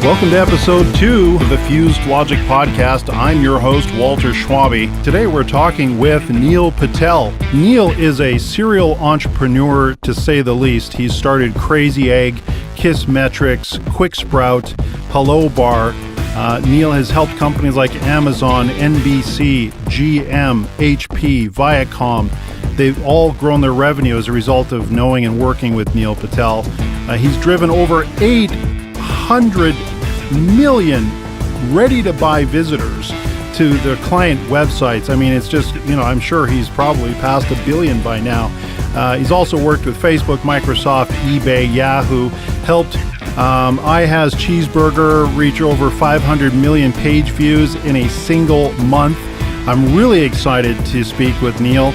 Welcome to episode 2 of the Fused Logic Podcast. I'm your host, Walter Schwabe. Today we're talking with Neil Patel. Neil is a serial entrepreneur, to say the least. He's started Crazy Egg, Kissmetrics, Quick Sprout, Hello Bar. Neil has helped companies like Amazon, NBC, GM, HP, Viacom. They've all grown their revenue as a result of knowing and working with Neil Patel. He's driven over 800 million ready-to-buy visitors to the client websites. I mean, it's just, I'm sure he's probably past 1 billion by now. He's also worked with Facebook, Microsoft, eBay, Yahoo, helped I Has Cheeseburger reach over 500 million page views in a single month. I'm really excited to speak with Neil.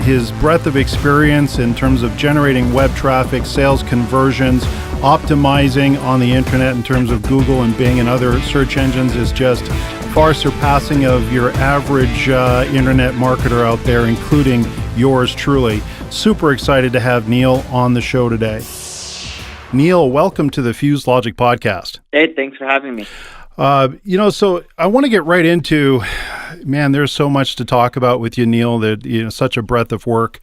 His breadth of experience in terms of generating web traffic, sales conversions, optimizing on the internet in terms of Google and Bing and other search engines is just far surpassing of your average internet marketer out there, including yours truly. Super excited to have Neil on the show today. Neil, welcome to the Fused Logic Podcast. Hey, thanks for having me. So I want to get right into, man, there's so much to talk about with you, Neil, that, such a breadth of work.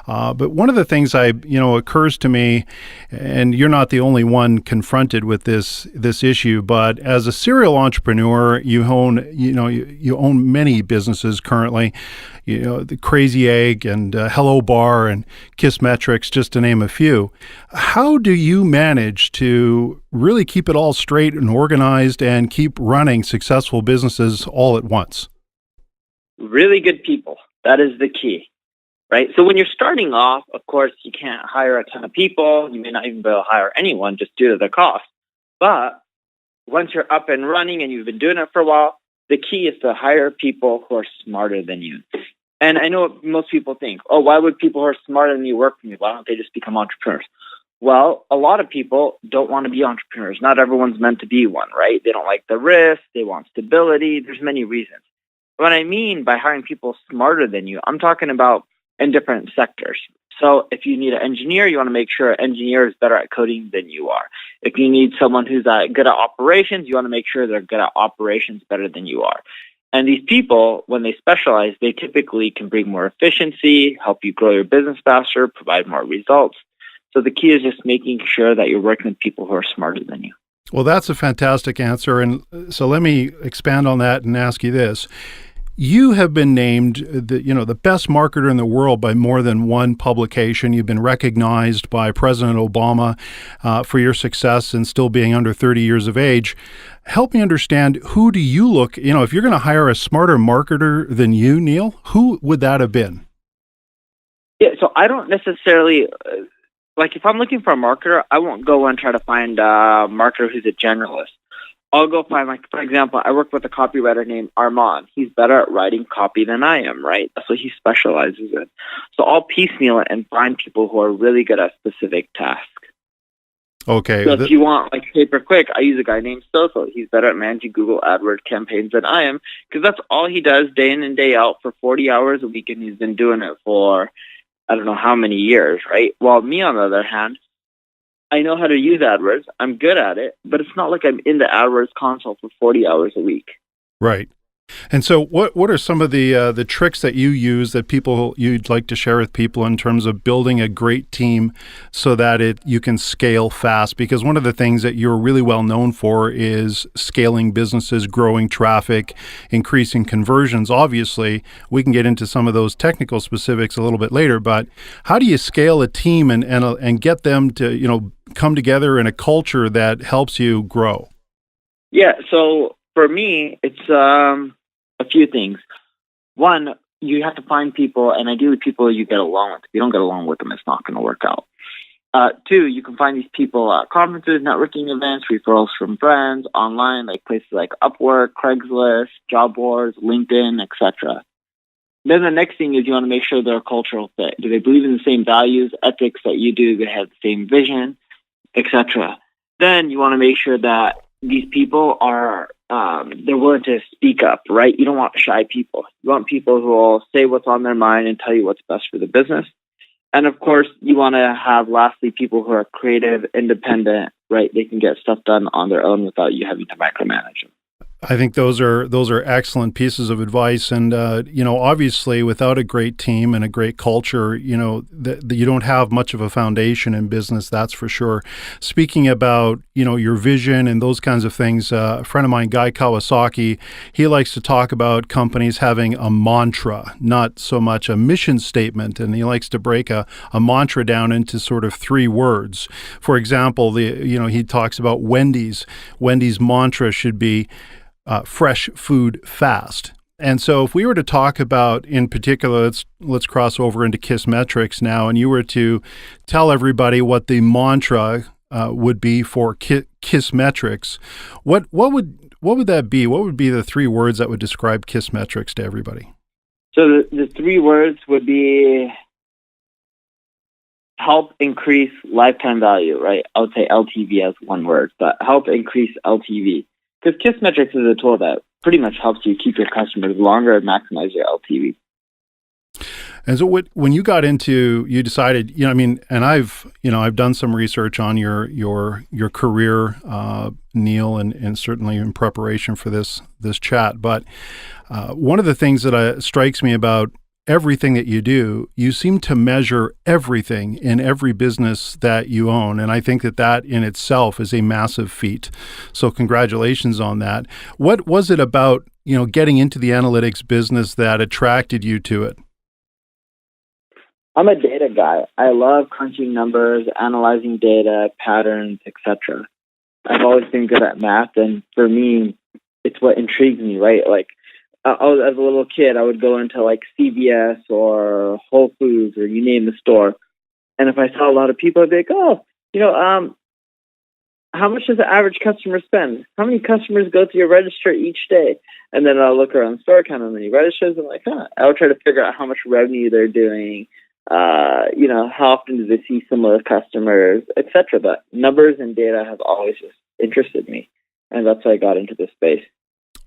But one of the things occurs to me, and you're not the only one confronted with this issue, but as a serial entrepreneur, you own many businesses currently, the Crazy Egg and Hello Bar and Kissmetrics, just to name a few. How do you manage to really keep it all straight and organized and keep running successful businesses all at once? Really good people. That is the key, right? So when you're starting off, of course, you can't hire a ton of people. You may not even be able to hire anyone just due to the cost. But once you're up and running and you've been doing it for a while, the key is to hire people who are smarter than you. And I know what most people think, why would people who are smarter than you work for me? Why don't they just become entrepreneurs? Well, a lot of people don't want to be entrepreneurs. Not everyone's meant to be one, right? They don't like the risk. They want stability. There's many reasons. What I mean by hiring people smarter than you, I'm talking about in different sectors. So if you need an engineer, you want to make sure an engineer is better at coding than you are. If you need someone who's good at operations, you want to make sure they're good at operations better than you are. And these people, when they specialize, they typically can bring more efficiency, help you grow your business faster, provide more results. So the key is just making sure that you're working with people who are smarter than you. Well, that's a fantastic answer. And so let me expand on that and ask you this. You have been named the best marketer in the world by more than one publication. You've been recognized by President Obama for your success and still being under 30 years of age. Help me understand, who do you look, if you're going to hire a smarter marketer than you, Neil, who would that have been? Yeah, so I don't necessarily, if I'm looking for a marketer, I won't go and try to find a marketer who's a generalist. I'll go find, for example, I work with a copywriter named Armand. He's better at writing copy than I am, right? That's what he specializes in. So I'll piecemeal it and find people who are really good at specific tasks. Okay. So if you want, pay-per-click, I use a guy named Stoffel. He's better at managing Google AdWords campaigns than I am, because that's all he does day in and day out for 40 hours a week, and he's been doing it for I don't know how many years, right? While me, on the other hand, I know how to use AdWords. I'm good at it, but it's not like I'm in the AdWords console for 40 hours a week. Right. And so what are some of the tricks that you use that you'd like to share with people in terms of building a great team so that you can scale fast? Because one of the things that you're really well known for is scaling businesses, growing traffic, increasing conversions. Obviously, we can get into some of those technical specifics a little bit later, but how do you scale a team and get them to, come together in a culture that helps you grow? Yeah, so for me, it's a few things. One, you have to find people, and ideally people you get along with. If you don't get along with them, it's not going to work out. Two, you can find these people at conferences, networking events, referrals from friends, online, like places like Upwork, Craigslist, job boards, LinkedIn, etc. Then the next thing is you want to make sure they're a cultural fit. Do they believe in the same values, ethics that you do? Do they have the same vision, etc. Then you want to make sure that these people are they're willing to speak up, right? You don't want shy people. You want people who will say what's on their mind and tell you what's best for the business. And of course, you want to have, lastly, people who are creative, independent, right? They can get stuff done on their own without you having to micromanage them. I think those are excellent pieces of advice, and obviously, without a great team and a great culture, you don't have much of a foundation in business. That's for sure. Speaking about your vision and those kinds of things, a friend of mine, Guy Kawasaki, he likes to talk about companies having a mantra, not so much a mission statement, and he likes to break a mantra down into sort of 3 words. For example, he talks about Wendy's. Wendy's mantra should be fresh food fast. And so if we were to talk about, in particular, let's cross over into Kissmetrics now, and you were to tell everybody what the mantra would be for Kissmetrics, what would that be? What would be the 3 words that would describe Kissmetrics to everybody? So the 3 words would be help increase lifetime value, right? I would say LTV as one word, but help increase LTV. Because Kissmetrics is a tool that pretty much helps you keep your customers longer and maximize your LTV. And so when you got into, you decided, and I've done some research on your career, Neil, and certainly in preparation for this chat. But one of the things that strikes me about everything that you do, you seem to measure everything in every business that you own. And I think that in itself is a massive feat. So congratulations on that. What was it about, getting into the analytics business that attracted you to it? I'm a data guy. I love crunching numbers, analyzing data, patterns, etc. I've always been good at math, and for me, it's what intrigues me, right? Like, as a little kid, I would go into like CVS or Whole Foods or you name the store. And if I saw a lot of people, I'd be like, how much does the average customer spend? How many customers go to your register each day? And then I'll look around the store, count how many registers. I'm like, I'll try to figure out how much revenue they're doing. How often do they see similar customers, etc. But numbers and data have always just interested me. And that's why I got into this space.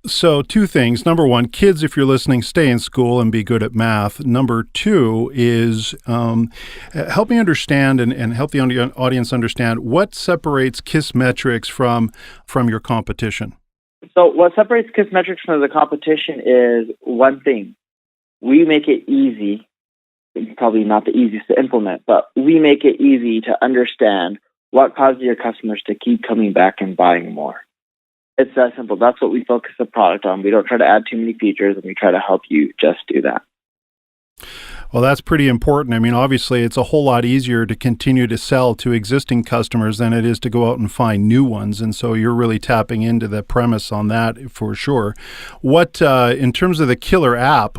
So 2 things. Number 1, kids, if you're listening, stay in school and be good at math. Number 2 is help me understand and help the audience understand what separates Kissmetrics from your competition. So what separates Kissmetrics from the competition is one thing. We make it easy, probably not the easiest to implement, but we make it easy to understand what causes your customers to keep coming back and buying more. It's that simple. That's what we focus the product on. We don't try to add too many features, and we try to help you just do that. Well, that's pretty important. I mean, obviously, it's a whole lot easier to continue to sell to existing customers than it is to go out and find new ones. And so you're really tapping into the premise on that for sure. What, in terms of the killer app,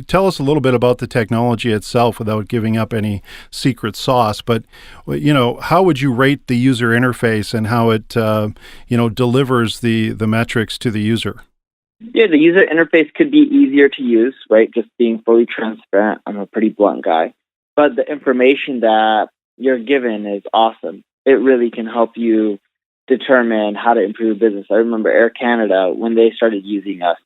tell us a little bit about the technology itself without giving up any secret sauce. But, how would you rate the user interface and how it, delivers the metrics to the user? Yeah, the user interface could be easier to use, right? Just being fully transparent. I'm a pretty blunt guy. But the information that you're given is awesome. It really can help you determine how to improve business. I remember Air Canada, when they started using us,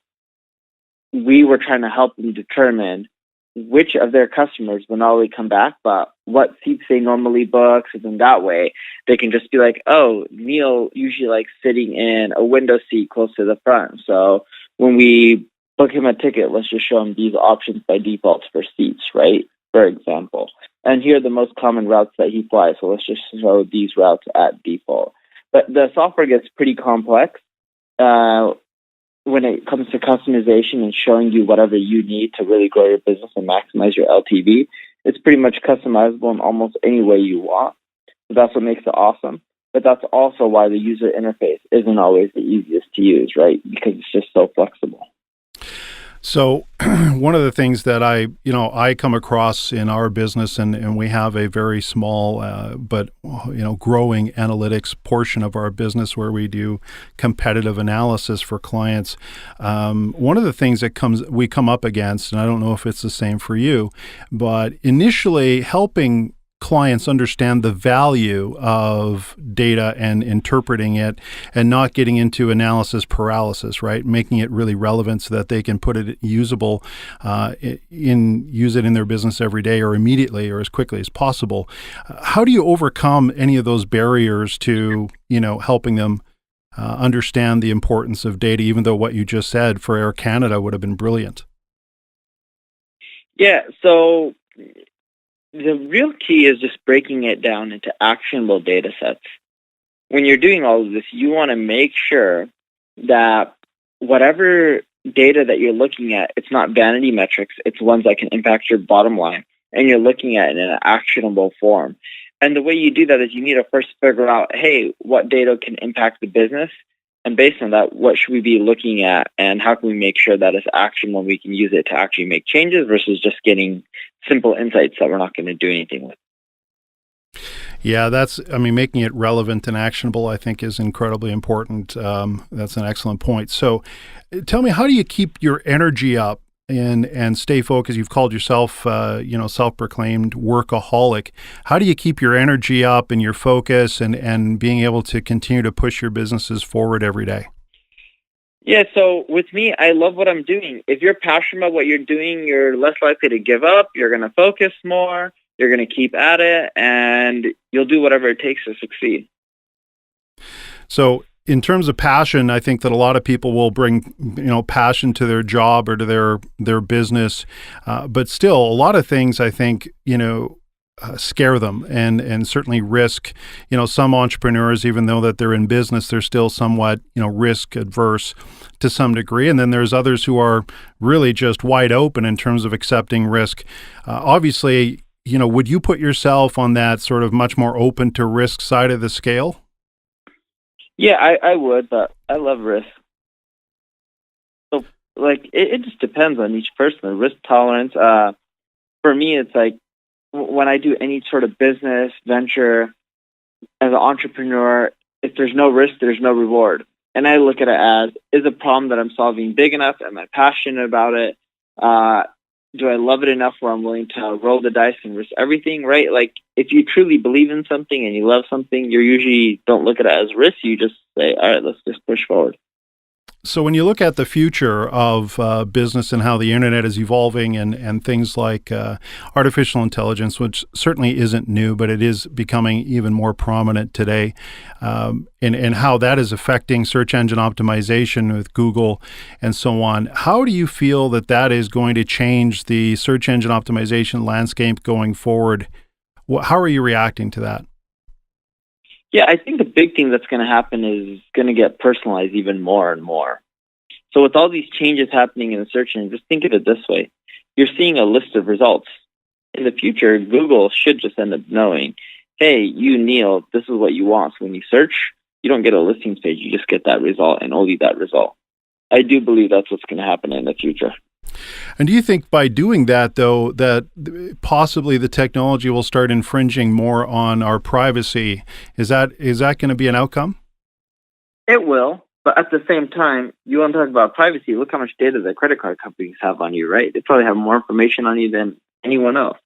we were trying to help them determine which of their customers will not only come back, but what seats they normally book. So then that way they can just be like, oh, Neil usually likes sitting in a window seat close to the front. So when we book him a ticket, let's just show him these options by default for seats, right? For example. And here are the most common routes that he flies. So let's just show these routes at default. But the software gets pretty complex when it comes to customization and showing you whatever you need to really grow your business and maximize your LTV. It's pretty much customizable in almost any way you want. So that's what makes it awesome. But that's also why the user interface isn't always the easiest to use, right? Because it's just so flexible. So one of the things that I come across in our business, and we have a very small but growing analytics portion of our business where we do competitive analysis for clients. One of the things that we come up against, and I don't know if it's the same for you, but initially helping clients understand the value of data and interpreting it and not getting into analysis paralysis, right? Making it really relevant so that they can put it usable, use it in their business every day or immediately or as quickly as possible. How do you overcome any of those barriers to, helping them understand the importance of data, even though what you just said for Air Canada would have been brilliant? Yeah, so the real key is just breaking it down into actionable data sets. When you're doing all of this, you want to make sure that whatever data that you're looking at, it's not vanity metrics, it's ones that can impact your bottom line, and you're looking at it in an actionable form. And the way you do that is you need to first figure out, hey, what data can impact the business? And based on that, what should we be looking at, and how can we make sure that it's actionable and we can use it to actually make changes versus just getting simple insights that we're not going to do anything with? Yeah, making it relevant and actionable, I think, is incredibly important. That's an excellent point. So tell me, how do you keep your energy up and stay focused? You've called yourself, self-proclaimed workaholic. How do you keep your energy up and your focus and being able to continue to push your businesses forward every day? Yeah, so with me, I love what I'm doing. If you're passionate about what you're doing, you're less likely to give up. You're going to focus more. You're going to keep at it, and you'll do whatever it takes to succeed. So in terms of passion, I think that a lot of people will bring, passion to their job or to their business. But still, a lot of things, I think, scare them and certainly risk. Some entrepreneurs, even though that they're in business, they're still somewhat, risk adverse to some degree. And then there's others who are really just wide open in terms of accepting risk. Obviously, would you put yourself on that sort of much more open to risk side of the scale? Yeah, I would, but I love risk. So, it just depends on each person, the risk tolerance. For me, it's like when I do any sort of business venture as an entrepreneur, if there's no risk, there's no reward. And I look at it as, is a problem that I'm solving big enough? Am I passionate about it? Do I love it enough where I'm willing to roll the dice and risk everything, right? Like, if you truly believe in something and you love something, you usually don't look at it as risk. You just say, all right, let's just push forward. So when you look at the future of business and how the internet is evolving and things like artificial intelligence, which certainly isn't new, but it is becoming even more prominent today, and how that is affecting search engine optimization with Google and so on, how do you feel that is going to change the search engine optimization landscape going forward? How are you reacting to that? Yeah, I think the big thing that's going to happen is going to get personalized even more and more. So with all these changes happening in the search engine, just think of it this way. You're seeing a list of results. In the future, Google should just end up knowing, hey, you, Neil, this is what you want. So when you search, you don't get a listings page. You just get that result and only that result. I do believe that's what's going to happen in the future. And do you think by doing that, though, that possibly the technology will start infringing more on our privacy? Is that going to be an outcome? It will. But at the same time, you want to talk about privacy. Look how much data the credit card companies have on you, right? They probably have more information on you than anyone else.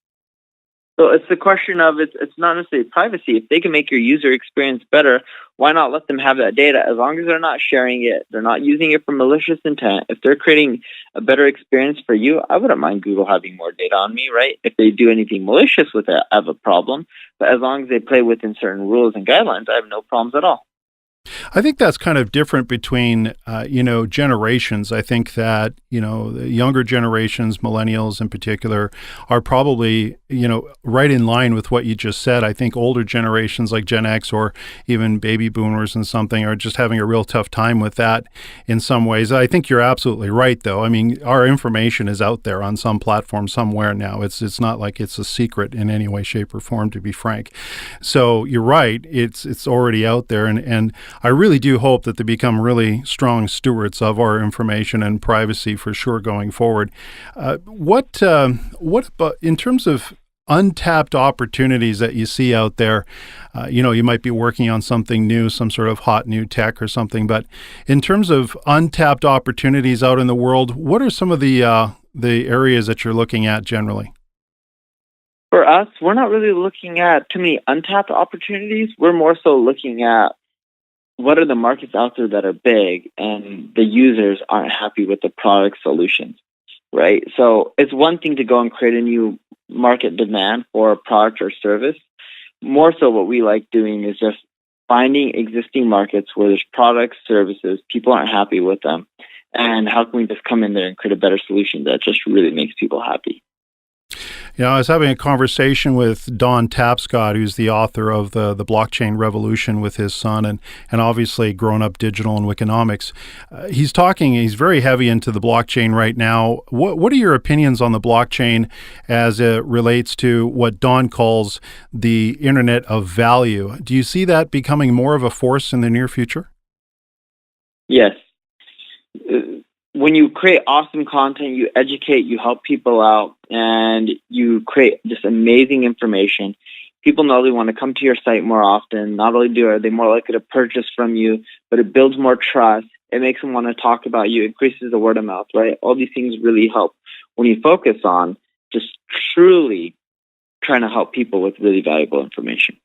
So it's the question of it's not necessarily privacy. If they can make your user experience better, why not let them have that data? As long as they're not sharing it, they're not using it for malicious intent. If they're creating a better experience for you, I wouldn't mind Google having more data on me, right? If they do anything malicious with it, I have a problem. But as long as they play within certain rules and guidelines, I have no problems at all. I think that's kind of different between, generations. I think that, the younger generations, millennials in particular, are probably, right in line with what you just said. I think older generations like Gen X or even baby boomers and something are just having a real tough time with that in some ways. I think you're absolutely right, though. I mean, our information is out there on some platform somewhere now. It's not like it's a secret in any way, shape, or form, to be frank. So you're right. It's already out there. And I really do hope that they become really strong stewards of our information and privacy for sure going forward. What about in terms of untapped opportunities that you see out there? You might be working on something new, some sort of hot new tech or something, but in terms of untapped opportunities out in the world, what are some of the areas that you're looking at generally? For us, we're not really looking at too many untapped opportunities. We're more so looking at what are the markets out there that are big and the users aren't happy with the product solutions, right? So it's one thing to go and create a new market demand for a product or service. More so what we like doing is just finding existing markets where there's products, services, people aren't happy with them, and how can we just come in there and create a better solution that just really makes people happy. I was having a conversation with Don Tapscott, who's the author of the Blockchain Revolution with his son, and obviously grown up digital and Wikinomics. He's very heavy into the blockchain right now. What are your opinions on the blockchain as it relates to what Don calls the Internet of Value? Do you see that becoming more of a force in the near future? Yes. When you create awesome content, you educate, you help people out, and you create just amazing information, people not only want to come to your site more often, not only are they more likely to purchase from you, but it builds more trust. It makes them want to talk about you, increases the word of mouth, right? All these things really help when you focus on just truly trying to help people with really valuable information.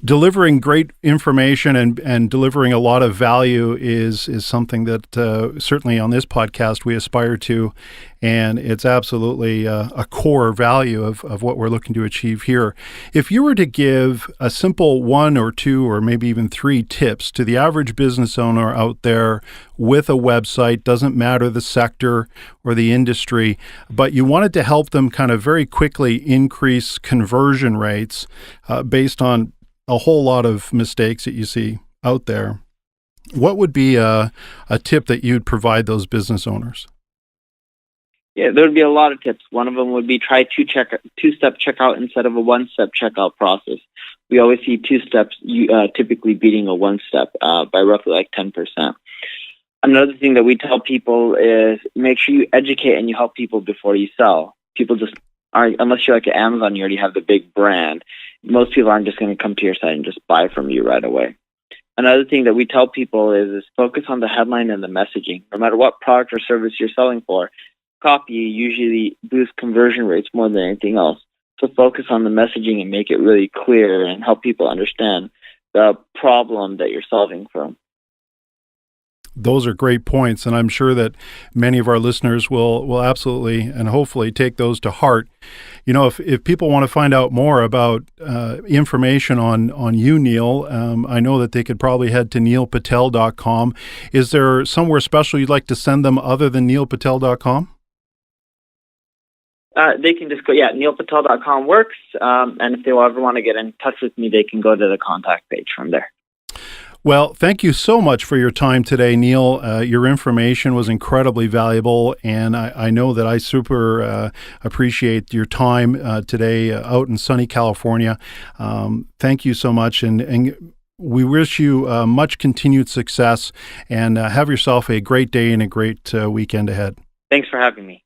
Delivering great information and delivering a lot of value is something that certainly on this podcast we aspire to, and it's absolutely a core value of what we're looking to achieve here. If you were to give a simple 1 or 2 or maybe even 3 tips to the average business owner out there with a website, doesn't matter the sector or the industry, but you wanted to help them kind of very quickly increase conversion rates based on a whole lot of mistakes that you see out there, what would be a tip that you'd provide those business owners? Yeah, there would be a lot of tips. One of them would be try two-step checkout instead of a one-step checkout process. We always see 2 steps typically beating a 1-step by roughly like 10%. Another thing that we tell people is make sure you educate and you help people before you sell. People just aren't, unless you're like at Amazon, you already have the big brand. Most people aren't just going to come to your site and just buy from you right away. Another thing that we tell people is focus on the headline and the messaging. No matter what product or service you're selling for, copy usually boosts conversion rates more than anything else. So focus on the messaging and make it really clear and help people understand the problem that you're solving for. Those are great points, and I'm sure that many of our listeners will absolutely and hopefully take those to heart. If people want to find out more about information on you, Neil, I know that they could probably head to neilpatel.com. Is there somewhere special you'd like to send them other than neilpatel.com? They can just go, neilpatel.com works, and if they ever want to get in touch with me, they can go to the contact page from there. Well, thank you so much for your time today, Neil. Your information was incredibly valuable, and I know that I super appreciate your time today out in sunny California. Thank you so much, and we wish you much continued success, and have yourself a great day and a great weekend ahead. Thanks for having me.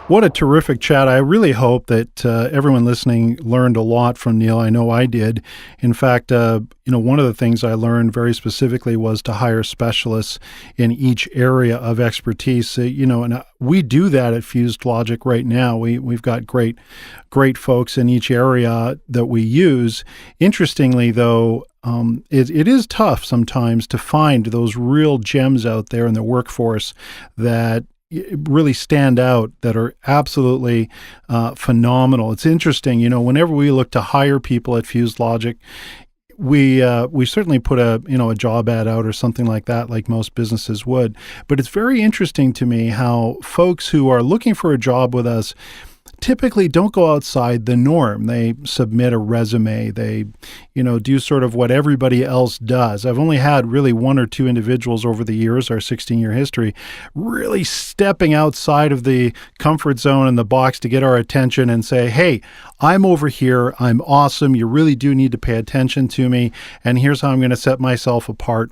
What a terrific chat. I really hope that everyone listening learned a lot from Neil. I know I did. In fact, one of the things I learned very specifically was to hire specialists in each area of expertise. And we do that at Fused Logic right now. We've got great folks in each area that we use. Interestingly, though, it is tough sometimes to find those real gems out there in the workforce that really stand out, that are absolutely phenomenal. It's interesting, whenever we look to hire people at Fused Logic, we certainly put a job ad out or something like that, like most businesses would. But it's very interesting to me how folks who are looking for a job with us typically don't go outside the norm. They submit a resume. They, do sort of what everybody else does. I've only had really 1 or 2 individuals over the years, our 16-year history, really stepping outside of the comfort zone and the box to get our attention and say, hey, I'm over here. I'm awesome. You really do need to pay attention to me. And here's how I'm going to set myself apart.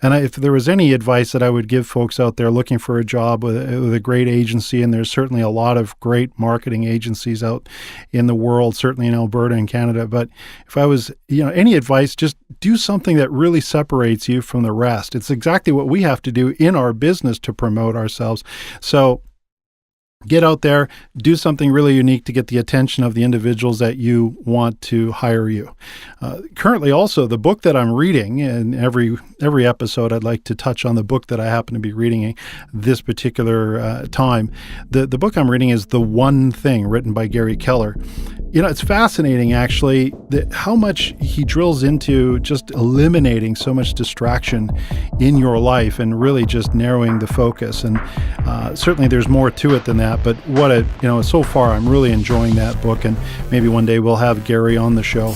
And if there was any advice that I would give folks out there looking for a job with a great agency, and there's certainly a lot of great marketing agencies out in the world, certainly in Alberta and Canada, but if I was, any advice, just do something that really separates you from the rest. It's exactly what we have to do in our business to promote ourselves. So Get out there, do something really unique to get the attention of the individuals that you want to hire you. Currently, also, the book that I'm reading, and every episode I'd like to touch on the book that I happen to be reading this particular time. The book I'm reading is The One Thing, written by Gary Keller. It's fascinating, actually, how much he drills into just eliminating so much distraction in your life and really just narrowing the focus. And certainly there's more to it than that. But so far I'm really enjoying that book, and maybe one day we'll have Gary on the show.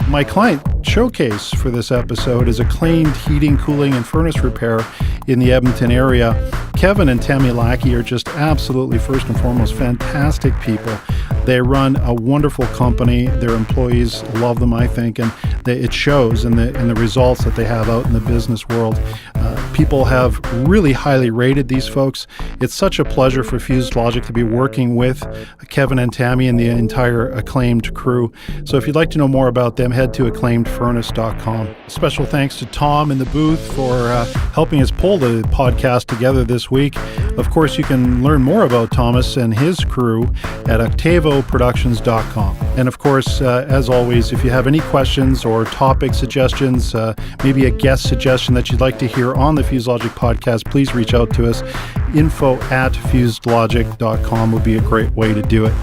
My client showcase for this episode is acclaimed heating, cooling, and furnace repair in the Edmonton area. Kevin and Tammy Lackey are just absolutely, first and foremost, fantastic people. They run a wonderful company. Their employees love them, I think, and it shows in the results that they have out in the business world. People have really highly rated these folks. It's such a pleasure for Fused Logic to be working with Kevin and Tammy and the entire Acclaimed crew. So if you'd like to know more about them, head to acclaimedfurnace.com. Special thanks to Tom in the booth for helping us pull the podcast together this week. Of course, you can learn more about Thomas and his crew at octavoproductions.com. And of course, as always, if you have any questions or topic suggestions, maybe a guest suggestion that you'd like to hear on the Fused Logic podcast, please reach out to us. info@fusedlogic.com would be a great way to do it.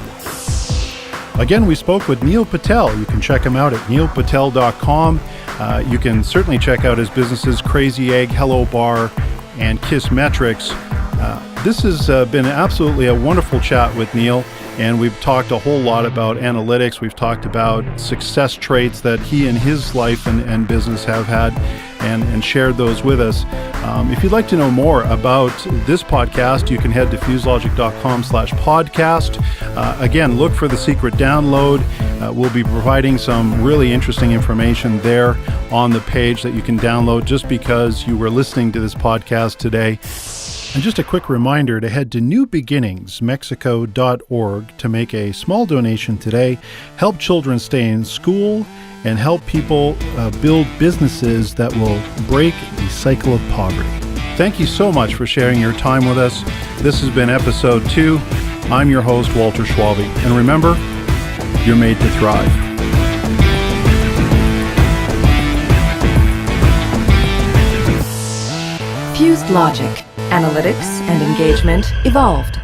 Again, we spoke with Neil Patel. You can check him out at neilpatel.com. You can certainly check out his businesses, Crazy Egg, Hello Bar, and Kissmetrics. This has been absolutely a wonderful chat with Neil, and we've talked a whole lot about analytics. We've talked about success traits that he in his life and business have had, and shared those with us. If you'd like to know more about this podcast, you can head to fuselogic.com/podcast. Again, look for the secret download. We'll be providing some really interesting information there on the page that you can download just because you were listening to this podcast today. And just a quick reminder to head to newbeginningsmexico.org to make a small donation today, help children stay in school, and help people build businesses that will break the cycle of poverty. Thank you so much for sharing your time with us. This has been episode 2. I'm your host, Walter Schwabe. And remember, you're made to thrive. Fused Logic. Analytics and engagement evolved.